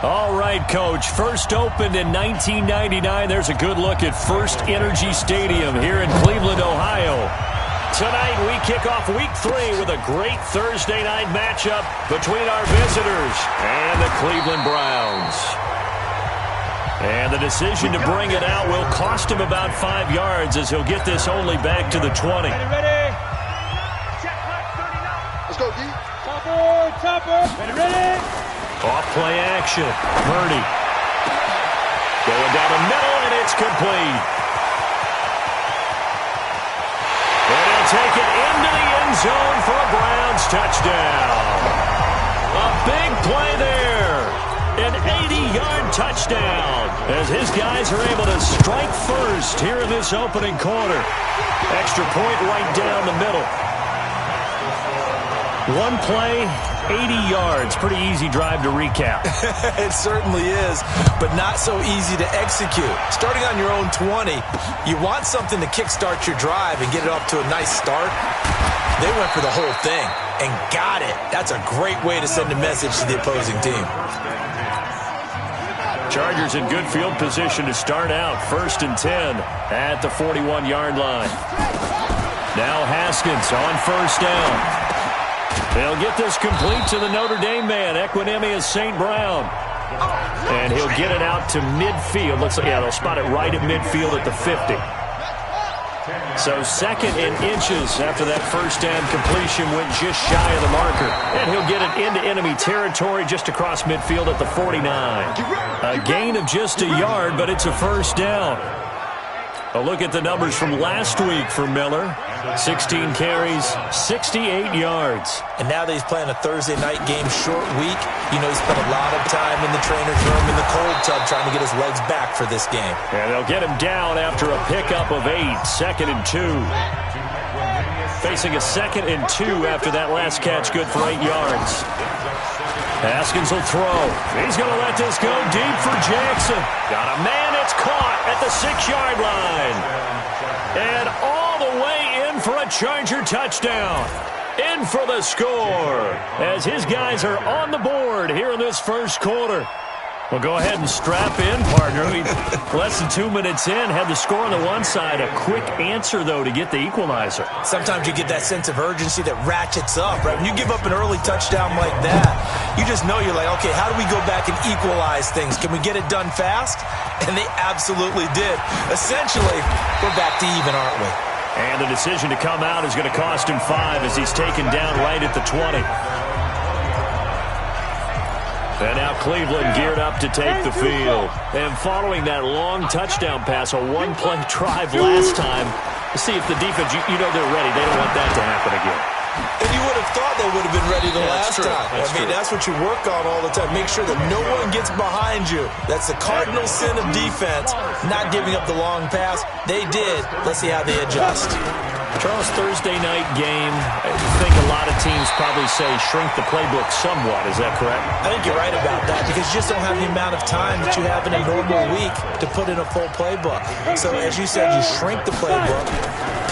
All right, Coach. First opened in 1999. There's a good look at First Energy Stadium here in Cleveland, Ohio. Tonight, we kick off Week 3 with a great Thursday night matchup between our visitors and the Cleveland Browns. And the decision to bring it out will cost him about 5 yards as he'll get this only back to the 20. Ready? Let's go, D. Chopper. Ready? Off play action. Purdy. Going down the middle, and it's complete. And he'll take it into the end zone for a Browns touchdown. A big play there. An 80-yard touchdown as his guys are able to strike first here in this opening quarter. Extra point right down the middle. One play, 80 yards. Pretty easy drive to recap. It certainly is, but not so easy to execute. Starting on your own 20, you want something to kickstart your drive and get it off to a nice start. They went for the whole thing and got it. That's a great way to send a message to the opposing team. Chargers in good field position to start out. 1st and 10 at the 41-yard line. Now Haskins on 1st down. They'll get this complete to the Notre Dame man, Equinemius St. Brown. And he'll get it out to midfield. Looks like, yeah, they'll spot it right at midfield at the 50. So 2nd and inches after that first down completion went just shy of the marker. And he'll get it into enemy territory just across midfield at the 49. A gain of just a yard, but it's a first down. A look at the numbers from last week for Miller. 16 carries, 68 yards. And now that he's playing a Thursday night game short week, you know he spent a lot of time in the trainer's room in the cold tub trying to get his legs back for this game. And they'll get him down after a pickup of 8, 2nd and 2. Facing a 2nd and 2 after that last catch, good for 8 yards. Haskins will throw. He's going to let this go deep for Jackson. Got a man, it's caught at the 6-yard line. And all the way in for a Charger touchdown. In for the score as his guys are on the board here in this first quarter. Well, go ahead and strap in, partner. Less than 2 minutes in, had the score on the one side. A quick answer, though, to get the equalizer. Sometimes you get that sense of urgency that ratchets up, right? When you give up an early touchdown like that, you just know you're like, okay, how do we go back and equalize things? Can we get it done fast? And they absolutely did. Essentially, we're back to even, aren't we? And the decision to come out is going to cost him 5 as he's taken down right at the 20. And now Cleveland geared up to take the field. And following that long touchdown pass, a one-play drive last time, to see if the defense, you know they're ready. They don't want that to happen again. And you would have thought they would have been ready the last time. That's what you work on all the time. Make sure that no one gets behind you. That's the cardinal sin of defense, not giving up the long pass. They did. Let's see how they adjust. Charles, Thursday night game, I think a lot of teams probably say shrink the playbook somewhat. Is that correct? I think you're right about that because you just don't have the amount of time that you have in a normal week to put in a full playbook. So as you said, you shrink the playbook,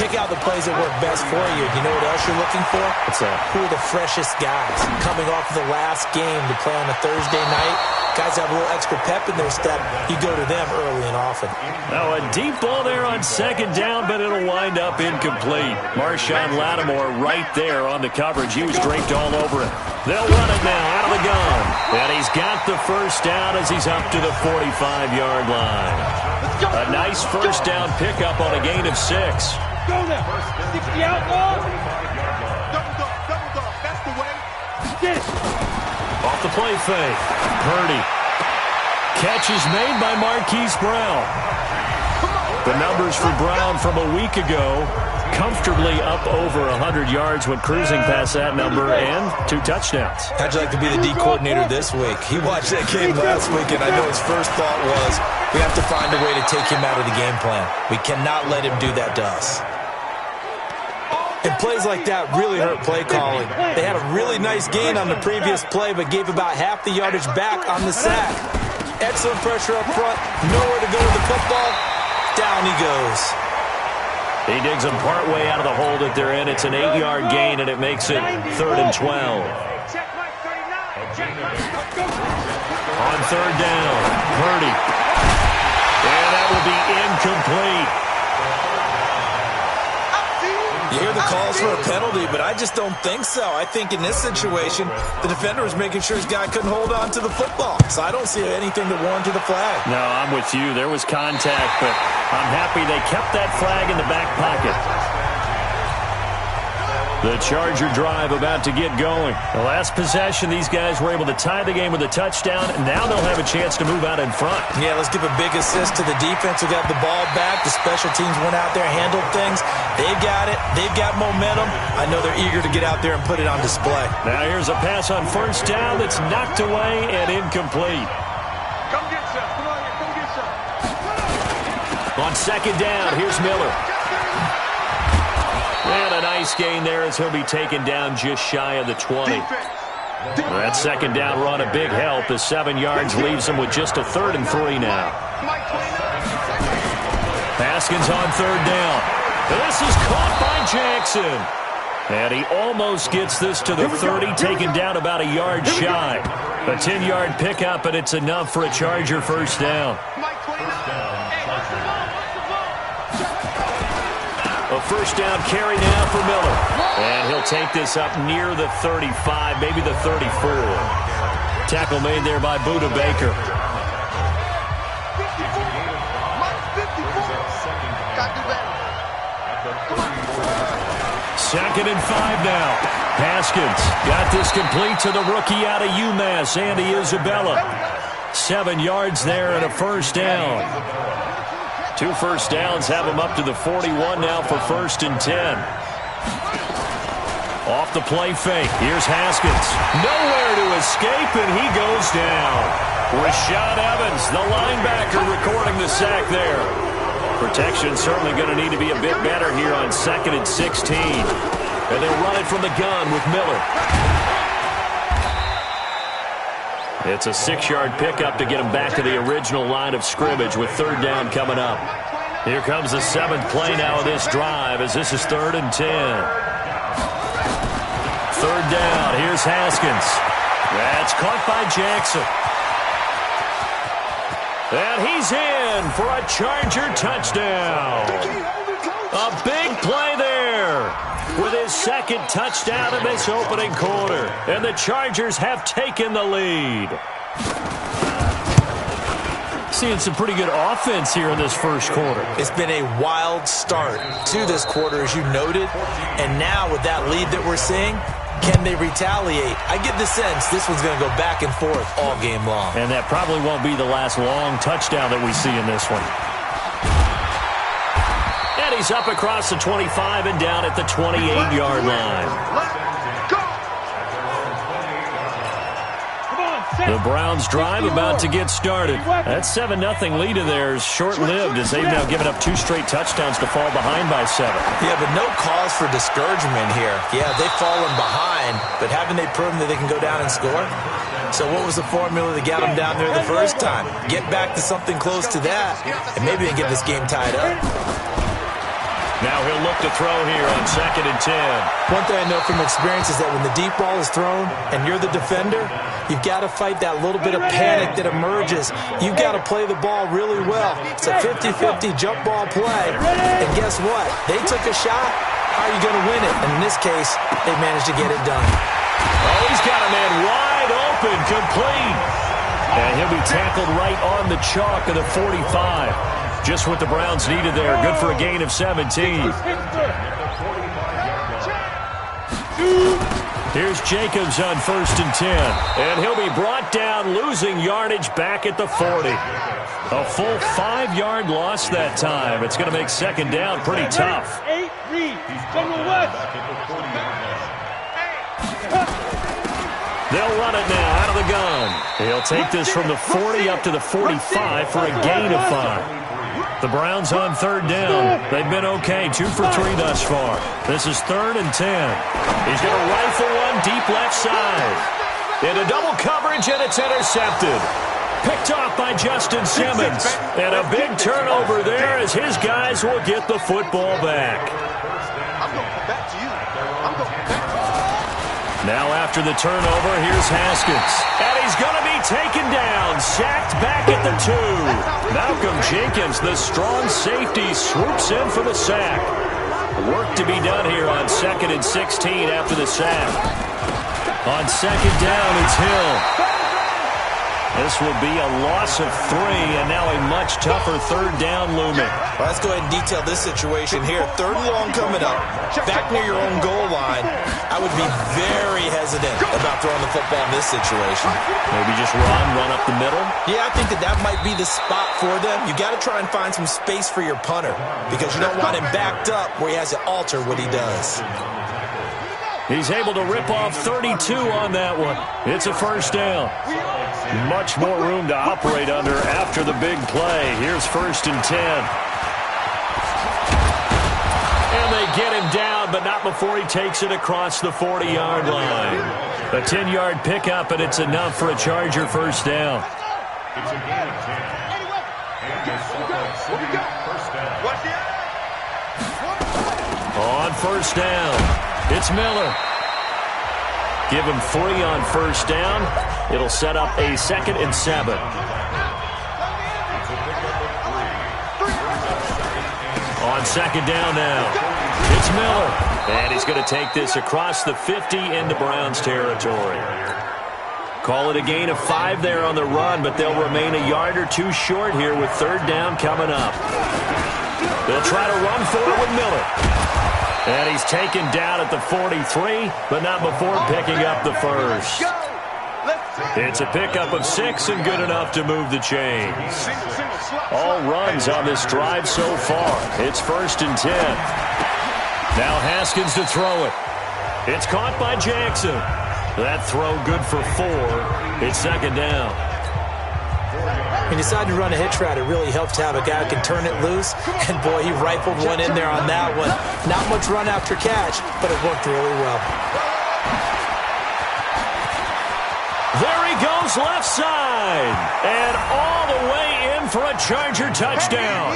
pick out the plays that work best for you. You know what else you're looking for? What's that? Who are the freshest guys coming off of the last game to play on a Thursday night? Guys have a little extra pep in their step. You go to them early and often. Now a deep ball there on 2nd down, but it'll wind up incomplete. Marshawn Lattimore right there on the coverage. He was draped all over it. They'll run it now out of the gun. And he's got the first down as he's up to the 45-yard line. A nice first down pickup on a gain of 6. Go now. 60 out, ball. Double dog. That's the way. Get it. Off the play fake. Purdy. Catch is made by Marquise Brown. The numbers for Brown from a week ago, comfortably up over 100 yards when cruising past that number, and 2 touchdowns. How'd you like to be the D coordinator this week? He watched that game last week, and I know his first thought was, we have to find a way to take him out of the game plan. We cannot let him do that to us. And plays like that really hurt play calling. They had a really nice gain on the previous play, but gave about half the yardage back on the sack. Excellent pressure up front. Nowhere to go with the football. Down he goes. He digs them partway out of the hole that they're in. It's an 8-yard gain, and it makes it 3rd and 12. On third down, Purdy. And that will be incomplete. You hear the calls for a penalty, but I just don't think so. I think in this situation, the defender was making sure his guy couldn't hold on to the football. So I don't see anything that warranted a flag. No, I'm with you. There was contact, but I'm happy they kept that flag in the back pocket. The Charger drive about to get going. The last possession, these guys were able to tie the game with a touchdown, and now they'll have a chance to move out in front. Yeah, let's give a big assist to the defense who got the ball back. The special teams went out there, handled things. They've got it. They've got momentum. I know they're eager to get out there and put it on display. Now here's a pass on first down that's knocked away and incomplete. Come get some. Come on here. Come get some. On second down, here's Miller. And a nice gain there as he'll be taken down just shy of the 20. That second down run a big help as 7 yards leaves him with just a 3rd and 3 now. Haskins on third down. This is caught by Jackson. And he almost gets this to the 30, taken down about a yard shy. A 10-yard pickup, and it's enough for a Charger first down. A first down carry now for Miller. And he'll take this up near the 35, maybe the 34. Tackle made there by Buda Baker. Second and 5 now. Haskins got this complete to the rookie out of UMass, Andy Isabella. 7 yards there and a first down. 2 first downs have him up to the 41 now for 1st and 10. Off the play fake. Here's Haskins. Nowhere to escape, and he goes down. Rashad Evans, the linebacker, recording the sack there. Protection certainly going to need to be a bit better here on 2nd and 16. And they'll run it from the gun with Miller. It's a 6-yard pickup to get him back to the original line of scrimmage with 3rd down coming up. Here comes the 7th play now of this drive as this is 3rd and 10. 3rd down. Here's Haskins. That's caught by Jackson. And he's in for a Charger touchdown. A big play there with his 2nd touchdown in this opening quarter. And the Chargers have taken the lead. Seeing some pretty good offense here in this first quarter. It's been a wild start to this quarter, as you noted. And now with that lead that we're seeing, can they retaliate? I get the sense this one's going to go back and forth all game long. And that probably won't be the last long touchdown that we see in this one. And he's up across the 25 and down at the 28-yard line. The Browns drive about to get started. That 7-0 lead of theirs short-lived as they've now given up 2 straight touchdowns to fall behind by 7. Yeah, but no cause for discouragement here. Yeah, they've fallen behind, but haven't they proven that they can go down and score? So what was the formula that got them down there the first time? Get back to something close to that, and maybe they get this game tied up. Now he'll look to throw here on 2nd and 10. One thing I know from experience is that when the deep ball is thrown and you're the defender, you've got to fight that little bit of panic that emerges. You've got to play the ball really well. It's a 50-50 jump ball play. And guess what? They took a shot. How are you going to win it? And in this case, they managed to get it done. Oh, he's got a man wide open, complete. And he'll be tackled right on the chalk of the 45. Just what the Browns needed there. Good for a gain of 17. Here's Jacobs on 1st and 10. And he'll be brought down, losing yardage back at the 40. A full 5-yard loss that time. It's going to make 2nd down pretty tough. They'll run it now out of the gun. He'll take this from the 40 up to the 45 for a gain of 5. The Browns on 3rd down. They've been okay, 2 for 3 thus far. This is 3rd and 10. He's going to rifle one deep left side. Into double coverage, and it's intercepted. Picked off by Justin Simmons. And a big turnover there as his guys will get the football back. Now after the turnover, here's Haskins. And he's going to be taken down. Sacked back at the 2. Malcolm Jenkins, the strong safety, swoops in for the sack. Work to be done here on 2nd and 16 after the sack. On 2nd down, it's Hill. This will be a loss of 3, and now a much tougher 3rd down looming. Well, let's go ahead and detail this situation here. 3rd and long coming up, back near your own goal line. I would be very hesitant about throwing the football in this situation. Maybe just run up the middle? Yeah, I think that might be the spot for them. You got to try and find some space for your punter because you don't want him backed up where he has to alter what he does. He's able to rip off 32 on that one. It's a 1st down. Much more room to operate under after the big play. Here's 1st and 10. And they get him down, but not before he takes it across the 40-yard line. A 10-yard pickup, and it's enough for a Charger 1st down. It's a gain of 10. On 1st down. It's Miller. Give him 3 on 1st down. It'll set up a 2nd and 7. On 2nd down now. It's Miller. And he's going to take this across the 50 into Browns territory. Call it a gain of 5 there on the run, but they'll remain a yard or 2 short here with 3rd down coming up. They'll try to run for it with Miller. And he's taken down at the 43, but not before picking up the 1st. It's a pickup of 6 and good enough to move the chains. All runs on this drive so far. It's 1st and 10. Now Haskins to throw it. It's caught by Jackson. That throw good for 4. It's 2nd down. He decided to run a hitch route. It really helps to have a guy who can turn it loose. And, boy, he rifled one in there on that one. Not much run after catch, but it worked really well. There he goes left side. And all the way in for a Charger touchdown.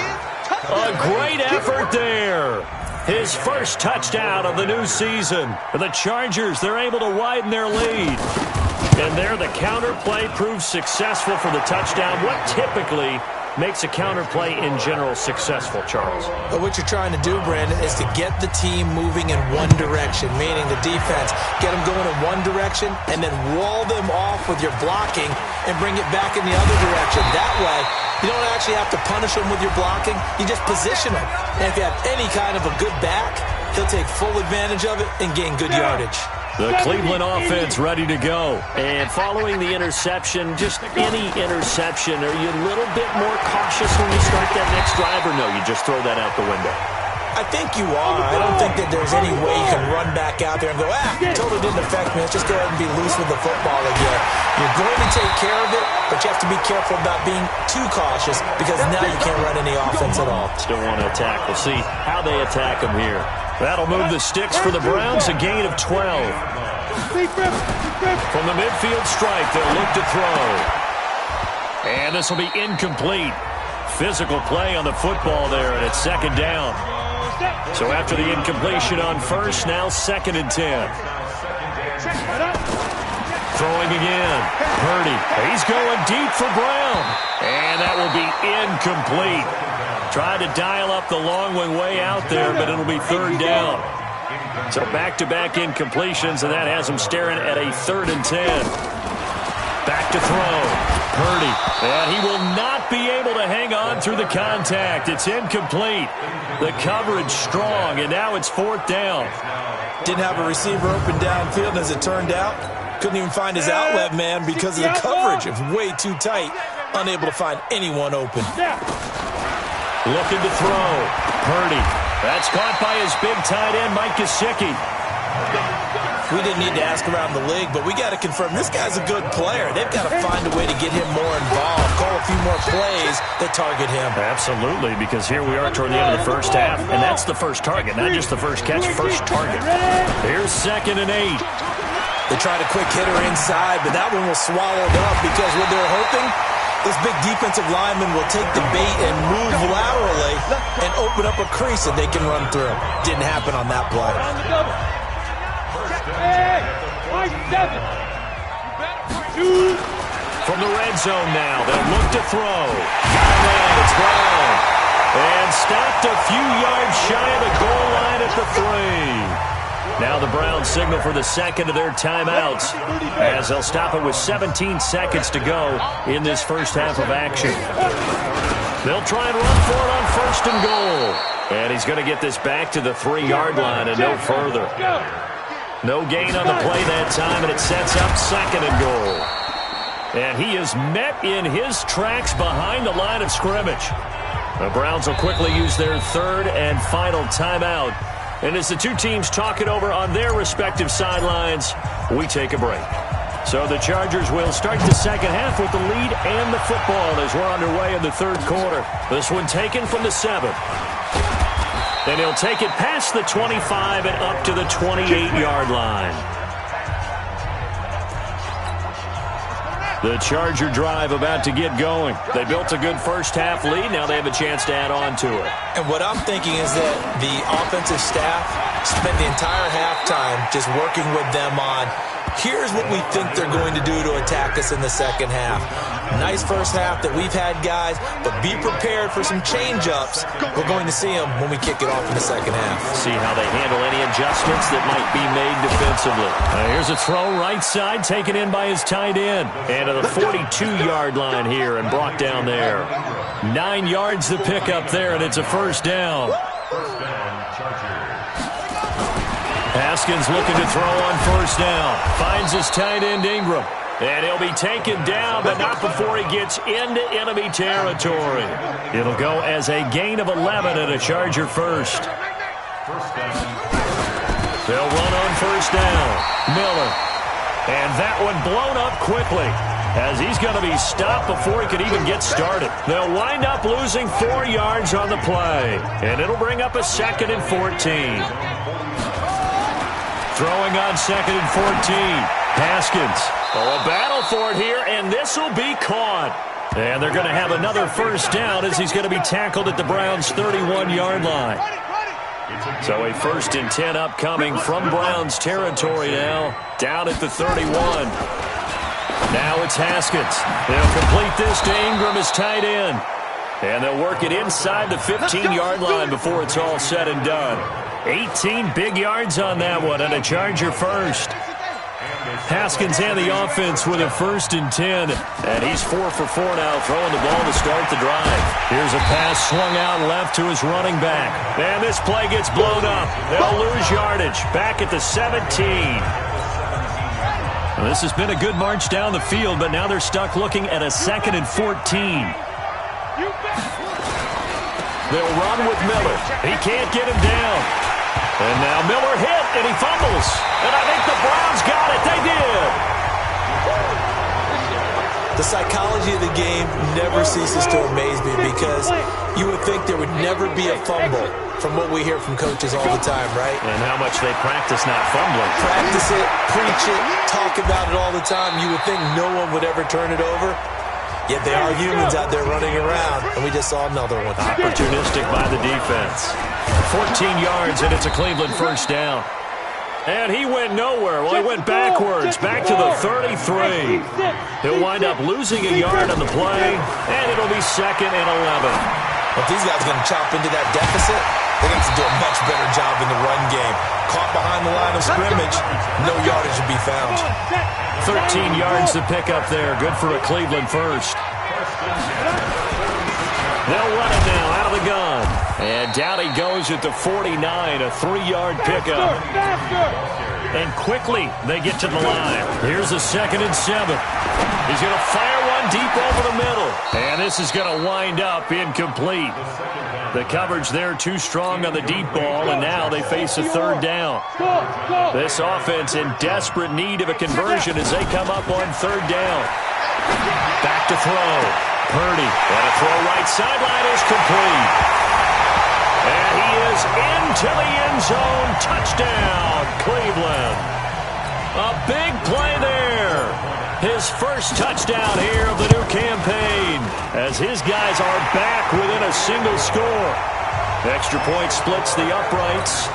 A great effort there. His 1st touchdown of the new season. The Chargers, they're able to widen their lead. And there the counter play proves successful for the touchdown. What typically makes a counter play in general successful, Charles? But what you're trying to do, Brandon, is to get the team moving in one direction, meaning the defense, get them going in one direction and then wall them off with your blocking and bring it back in the other direction. That way, you don't actually have to punish them with your blocking. You just position them. And if you have any kind of a good back, he'll take full advantage of it and gain good yardage. The Cleveland offense ready to go. And following the interception, just any interception, are you a little bit more cautious when you start that next drive, or no, you just throw that out the window? I think you are. I don't think that there's any way you can run back out there and go, totally didn't affect me. Let's just go ahead and be loose with the football again. You're going to take care of it, but you have to be careful about being too cautious because now you can't run any offense at all. Still want to attack. We'll see how they attack them here. That'll move the sticks for the Browns, a gain of 12. From the midfield stripe, they'll look to throw. And this will be incomplete. Physical play on the football there, and it's 2nd down. So after the incompletion on 1st, now 2nd and 10. Throwing again. Purdy. He's going deep for Brown. And that will be incomplete. Tried to dial up the long one way out there, but it'll be 3rd down. So back-to-back incompletions, and that has him staring at a 3rd and 10. Back to throw. Purdy. And he will not be able to hang on through the contact. It's incomplete. The coverage strong, and now it's 4th down. Didn't have a receiver open downfield, as it turned out. Couldn't even find his outlet man because of the coverage. It was way too tight. Unable to find anyone open. Looking to throw. Purdy. That's caught by his big tight end, Mike Gesicki. We didn't need to ask around the league, but we got to confirm this guy's a good player. They've got to find a way to get him more involved, call a few more plays that target him. Absolutely, because here we are toward the end of the 1st half, and that's the first target, not just the first catch, first target. Here's 2nd and 8. They tried a quick hitter inside, but that one was swallowed up because what they're hoping, this big defensive lineman will take the bait and move laterally and open up a crease that they can run through. Didn't happen on that play. From the red zone now, they'll look to throw. Got it, it's Brown. And stopped a few yards shy of the goal line at the 3. Now the Browns signal for the second of their timeouts as they'll stop it with 17 seconds to go in this first half of action. They'll try and run for it on first and goal. And he's going to get this back to the 3-yard line and no further. No gain on the play that time, and it sets up second and goal. And he is met in his tracks behind the line of scrimmage. The Browns will quickly use their third and final timeout. And as the two teams talk it over on their respective sidelines, we take a break. So the Chargers will start the second half with the lead and the football as we're underway in the third quarter. This one taken from the 7. And he'll take it past the 25 and up to the 28-yard line. The Charger drive about to get going. They built a good first-half lead. Now they have a chance to add on to it. And what I'm thinking is that the offensive staff spent the entire halftime just working with them on, here's what we think they're going to do to attack us in the second half. Nice first half that we've had, guys, but be prepared for some change-ups. We're going to see them when we kick it off in the second half. See how they handle any adjustments that might be made defensively. Here's a throw right side taken in by his tight end. And to the 42-yard line here and brought down there. 9 yards to pick up there, and it's a first down. Haskins looking to throw on first down. Finds his tight end Ingram. And he'll be taken down, but not before he gets into enemy territory. It'll go as a gain of 11 and a Charger first. They'll run on first down. Miller. And that one blown up quickly as he's going to be stopped before he can even get started. They'll wind up losing 4 yards on the play. And it'll bring up a second and 14. Throwing on second and 14. Haskins. Oh, a battle for it here, and this will be caught. And they're going to have another first down as he's going to be tackled at the Browns' 31-yard line. So a first and 10 upcoming from Browns territory now, down at the 31. Now it's Haskins. They'll complete this to Ingram as tight end. And they'll work it inside the 15-yard line before it's all said and done. 18 big yards on that one, and a Charger first. Haskins and the offense with a first and 10. And he's 4 for 4 now, throwing the ball to start the drive. Here's a pass swung out left to his running back. And this play gets blown up. They'll lose yardage. Back at the 17. Well, this has been a good march down the field, but now they're stuck looking at a second and 14. They'll run with Miller. He can't get him down. And now Miller hit, and he fumbles. And I think the Browns got it. They did. The psychology of the game never ceases to amaze me because you would think there would never be a fumble from what we hear from coaches all the time, right? And how much they practice not fumbling. Practice it, preach it, talk about it all the time. You would think no one would ever turn it over. Yet they are humans out there running around, and we just saw another one. Opportunistic by the defense. 14 yards, and it's a Cleveland first down. And he went nowhere. Well, he went backwards, back to the 33. He'll wind up losing a yard on the play, and it'll be second and 11. If these guys are going to chop into that deficit, they're going to have to do a much better job in the run game. Caught behind the line of scrimmage, no yardage to be found. 13 yards to pick up there. Good for a Cleveland first. They'll run it now out of the gun. And down he goes at the 49, a 3-yard pickup. And quickly they get to the line. Here's a second and 7. He's going to fire one deep over the middle. And this is going to wind up incomplete. The coverage there too strong on the deep ball, and now they face a third down. This offense in desperate need of a conversion as they come up on third down. Back to throw. Purdy. And a throw right sideline is complete. And he is into the end zone. Touchdown, Cleveland. A big play there. His first touchdown here of the new campaign as his guys are back within a single score. Extra point splits the uprights,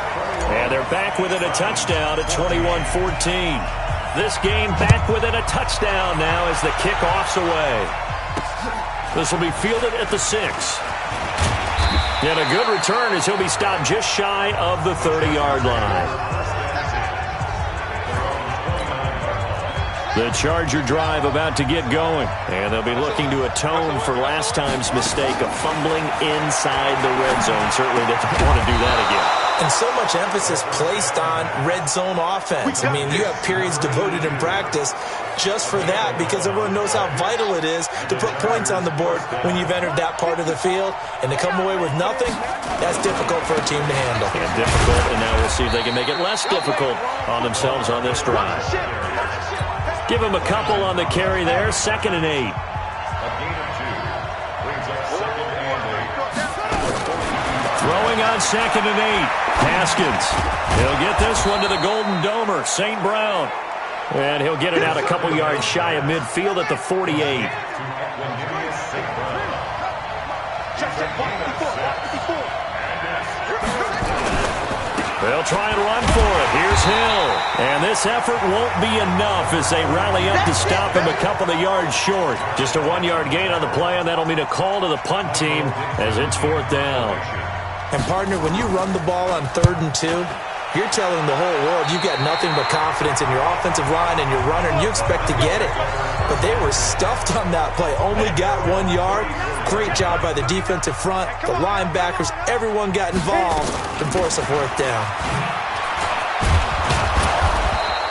and they're back within a touchdown at 21-14. this game back within a touchdown now as the kickoff's away. This will be fielded at the 6. And a good return as he'll be stopped just shy of the 30-yard line. The Charger drive about to get going, and they'll be looking to atone for last time's mistake of fumbling inside the red zone. Certainly they don't want to do that again. And so much emphasis placed on red zone offense. I mean, you have periods devoted in practice just for that because everyone knows how vital it is to put points on the board when you've entered that part of the field. And to come away with nothing, that's difficult for a team to handle. And difficult, and now we'll see if they can make it less difficult on themselves on this drive. Give them a couple on the carry there, 2nd and 8. Throwing on 2nd and 8. Haskins. He'll get this one to the Golden Domer, St. Brown. And he'll get it out a couple yards shy of midfield at the 48. They'll try and run for it. Here's Hill. And this effort won't be enough as they rally up to stop him a couple of yards short. Just a 1-yard gain on the play, and that'll mean a call to the punt team as it's 4th down. And, partner, when you run the ball on 3rd and 2, you're telling the whole world you've got nothing but confidence in your offensive line and your runner, and you expect to get it. But they were stuffed on that play. Only got 1 yard. Great job by the defensive front, the linebackers. Everyone got involved to force a 4th down.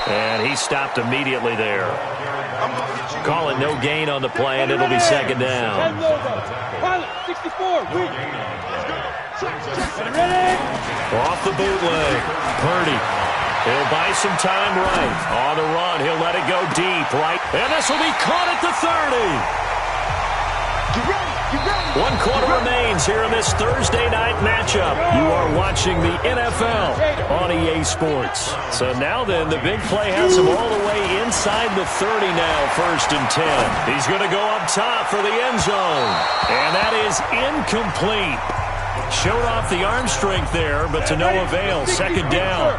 And he stopped immediately there. Call it no gain on the play, and it'll be 2nd down. Pilot, 64, Off the bootleg. Purdy. He'll buy some time right. On the run, he'll let it go deep right. And this will be caught at the 30. 1 quarter remains here in this Thursday night matchup. You are watching the NFL on EA Sports. So now then, the big play has him all the way inside the 30 now, 1st and 10. He's going to go up top for the end zone. And that is incomplete. Showed off the arm strength there, but to no avail. 2nd down.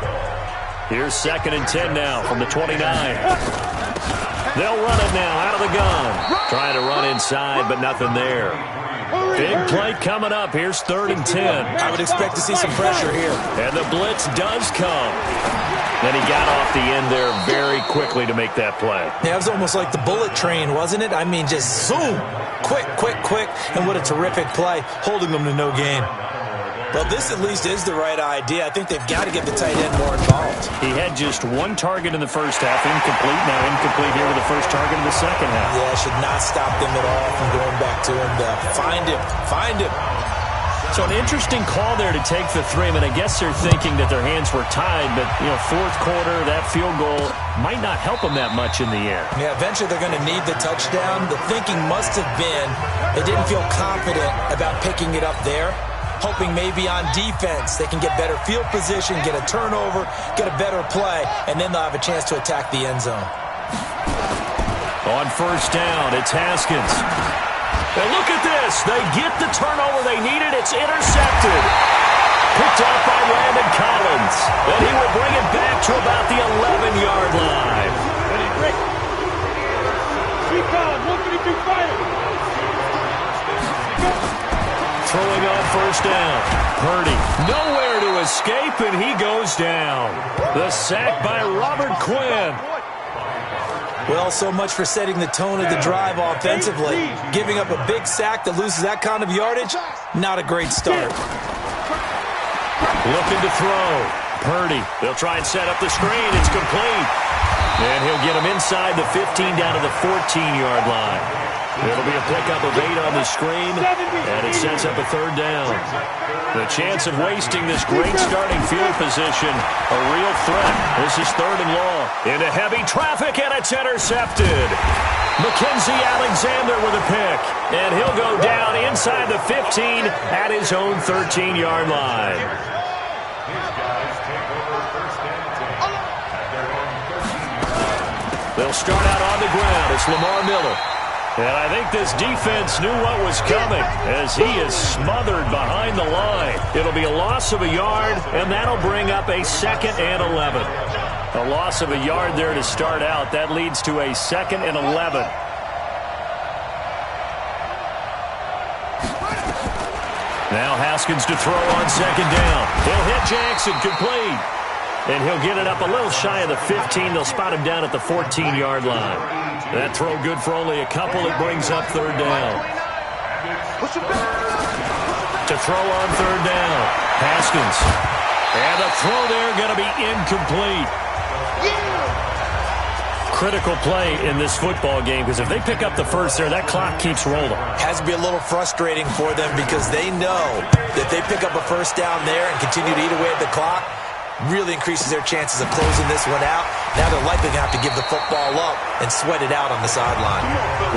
Here's 2nd and 10 now from the 29. They'll run it now out of the gun. Trying to run inside, but nothing there. Big play coming up. Here's 3rd and 10. I would expect to see some pressure here. And the blitz does come. Then he got off the end there very quickly to make that play. Yeah, it was almost like the bullet train, wasn't it? I mean, just zoom. Quick, quick, quick. And what a terrific play, holding them to no gain. Well, this at least is the right idea. I think they've got to get the tight end more involved. He had just 1 target in the first half, incomplete. Now incomplete here with the first target in the second half. Yeah, should not stop them at all from going back to him to find him. So an interesting call there to take the 3. I mean, I guess they're thinking that their hands were tied, but, 4th quarter, that field goal might not help them that much in the air. Yeah, eventually they're going to need the touchdown. The thinking must have been they didn't feel confident about picking it up there, hoping maybe on defense they can get better field position, get a turnover, get a better play, and then they'll have a chance to attack the end zone. On 1st down, it's Haskins. And look at this. They get the turnover they needed. It's intercepted. Picked off by Landon Collins. And he will bring it back to about the 11-yard line. Throwing on 1st down. Purdy. Nowhere to escape, and he goes down. The sack by Robert Quinn. Well, so much for setting the tone of the drive offensively. Giving up a big sack that loses that kind of yardage, not a great start. Looking to throw. Purdy. They'll try and set up the screen. It's complete. And he'll get him inside the 15 down to the 14-yard line. It'll be a pickup of 8 on the screen, and it sets up a 3rd down. The chance of wasting this great starting field position, a real threat. This is 3rd and long. Into heavy traffic, and it's intercepted. Mackenzie Alexander with a pick, and he'll go down inside the 15 at his own 13-yard line. They'll start out on the ground. It's Lamar Miller. And I think this defense knew what was coming as he is smothered behind the line. It'll be a loss of a yard, and that'll bring up a 2nd and 11. A loss of a yard there to start out. That leads to a 2nd and 11. Now Haskins to throw on 2nd down. He'll hit Jackson, complete. And he'll get it up a little shy of the 15. They'll spot him down at the 14-yard line. That throw good for only a couple. It brings up 3rd down. To throw on 3rd down. Haskins. And the throw there going to be incomplete. Critical play in this football game, because if they pick up the first there, that clock keeps rolling. Has to be a little frustrating for them because they know that they pick up a first down there and continue to eat away at the clock, really increases their chances of closing this one out. Now they're likely going to have to give the football up and sweat it out on the sideline.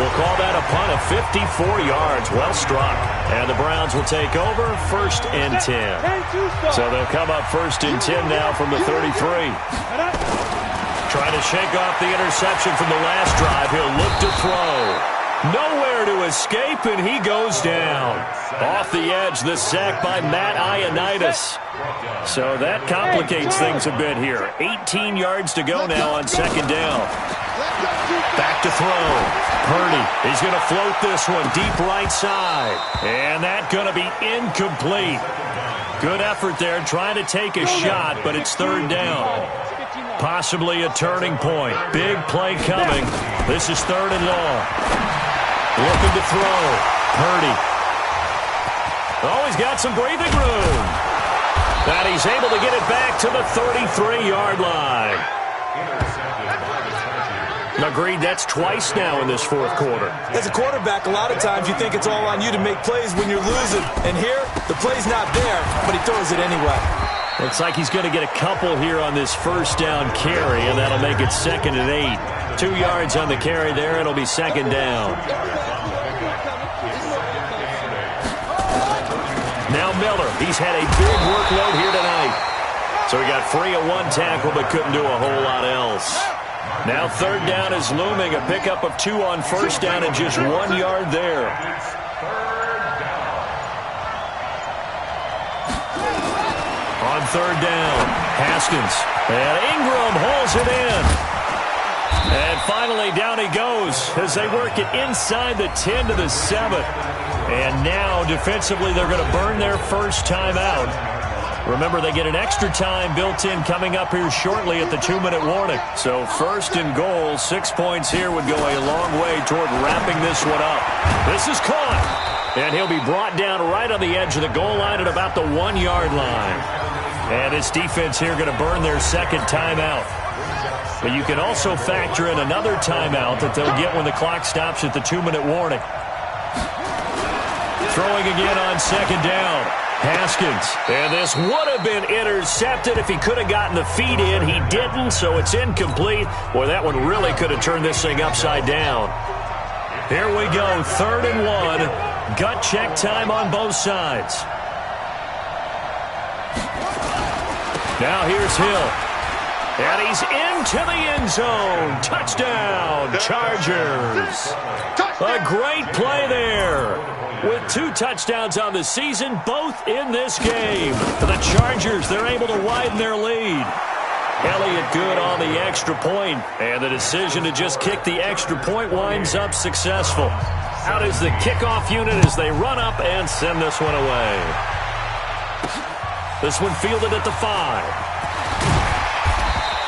We'll call that a punt of 54 yards. Well struck. And the Browns will take over 1st and 10. So they'll come up 1st and 10 now from the 33. Trying to shake off the interception from the last drive. He'll look to throw. Nowhere to escape, and he goes down. Off the edge, the sack by Matt Ioannidis. So that complicates things a bit here. 18 yards to go now on 2nd down. Back to throw. Purdy, he's going to float this one deep right side. And that's going to be incomplete. Good effort there, trying to take a shot, but it's 3rd down. Possibly a turning point. Big play coming. This is 3rd and long. Looking to throw. Purdy. Oh, he's got some breathing room. And he's able to get it back to the 33-yard line. Agreed, that's twice now in this 4th quarter. As a quarterback, a lot of times you think it's all on you to make plays when you're losing. And here, the play's not there, but he throws it anyway. Looks like he's going to get a couple here on this 1st down carry, and that'll make it 2nd and 8. 2 yards on the carry there. It'll be 2nd down. Now Miller. He's had a big workload here tonight. So he got free of 1 tackle but couldn't do a whole lot else. Now 3rd down is looming. A pickup of 2 on 1st down and just 1 yard there. On 3rd down, Haskins. And Ingram hauls it in. And finally down he goes as they work it inside the 10 to the 7. And now defensively they're going to burn their first timeout. Remember, they get an extra time built in coming up here shortly at the 2-minute warning. So 1st and goal, 6 points here would go a long way toward wrapping this one up. This is caught. And he'll be brought down right on the edge of the goal line at about the 1-yard line. And this defense here going to burn their 2nd timeout. But you can also factor in another timeout that they'll get when the clock stops at the 2-minute warning. Throwing again on 2nd down. Haskins. And this would have been intercepted if he could have gotten the feet in. He didn't, so it's incomplete. Boy, that one really could have turned this thing upside down. Here we go, 3rd and 1. Gut check time on both sides. Now here's Hill. And he's into the end zone. Touchdown, Chargers. A great play there. With 2 touchdowns on the season, both in this game. The Chargers, they're able to widen their lead. Elliott good on the extra point, and the decision to just kick the extra point winds up successful. Out is the kickoff unit as they run up and send this one away. This one fielded at the 5.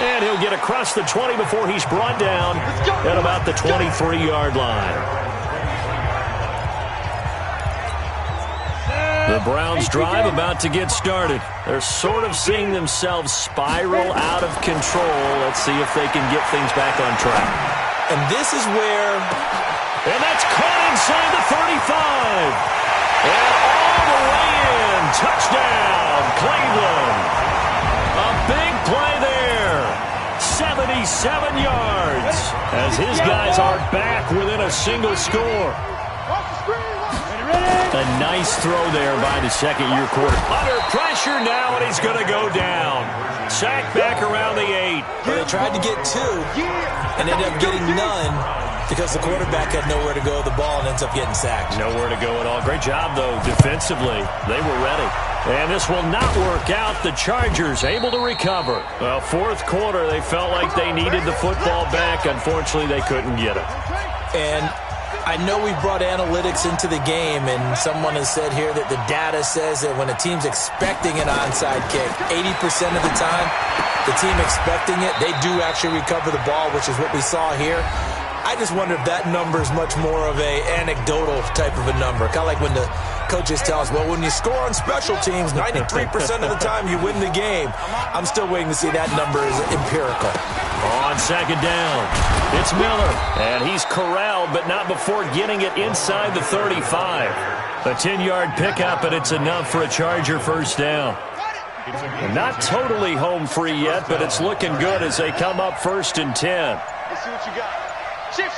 And he'll get across the 20 before he's brought down at about the 23-yard line. The Browns drive about to get started. They're sort of seeing themselves spiral out of control. Let's see if they can get things back on track. And this is where... And that's caught inside the 35. And all the way in. Touchdown, Cleveland. A big play there. 77 yards as his guys are back within a single score. A nice throw there by the 2nd-year quarterback. Under pressure now, and he's going to go down. Sacked back around the 8. They tried to get 2 and ended up getting none. Because the quarterback had nowhere to go with the ball and ends up getting sacked. Nowhere to go at all. Great job, though, defensively. They were ready. And this will not work out. The Chargers able to recover. Well, fourth quarter, they felt like they needed the football back. Unfortunately, they couldn't get it. And I know we brought analytics into the game, and someone has said here that the data says that when a team's expecting an onside kick, 80% of the time, the team expecting it, they do actually recover the ball, which is what we saw here. I just wonder if that number is much more of a anecdotal type of a number. Kind of like when the coaches tell us, well, when you score on special teams, 93% of the time you win the game. I'm still waiting to see that number is empirical. On second down, it's Miller. And he's corralled, but not before getting it inside the 35. A 10-yard pickup, and it's enough for a Charger first down. Not totally home free yet, but it's looking good as they come up 1st and 10. Let's see what you got. Shift.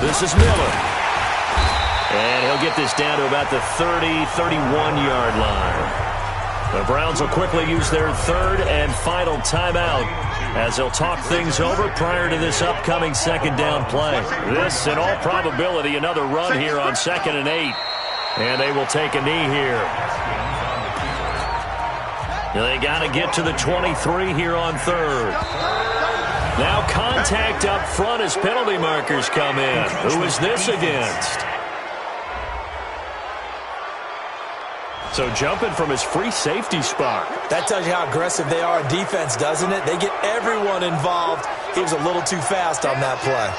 This is Miller. And he'll get this down to about the 30, 31-yard line. The Browns will quickly use their third and final timeout as they'll talk things over prior to this upcoming second down play. This, in all probability, another run here on 2nd and 8. And they will take a knee here. They got to get to the 23 here on 3rd. Now contact up front as penalty markers come in. Who is this against? So jumping from his free safety spot. That tells you how aggressive they are in defense, doesn't it? They get everyone involved. He was a little too fast on that play.